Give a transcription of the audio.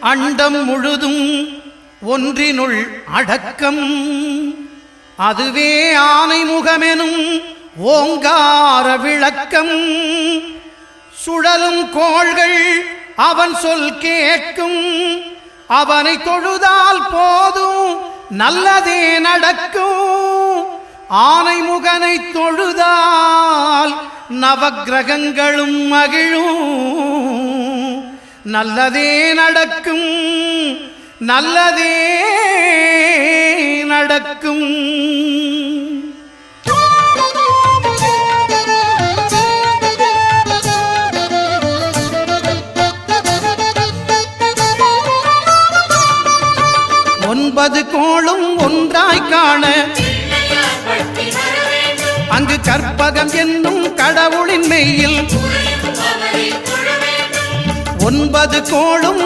அண்டம் முழுதும் ஒன்றினுள் அடக்கம். அதுவே ஆனை முகமெனும் ஓங்கார விளக்கம். சுழலும் கோள்கள் அவன் சொல் கேட்கும். அவனை தொழுதால் போதும் நல்லதே நடக்கும். ஆனை முகனை தொழுதால் நவக்கிரகங்களும் மகிழும். நல்லதே நடக்கும், நல்லதே நடக்கும். ஒன்பது கோளும் ஒன்றாய் காண அங்கு கற்பகம் என்னும் கடவுளின் மெய்யில் 9 கோளும்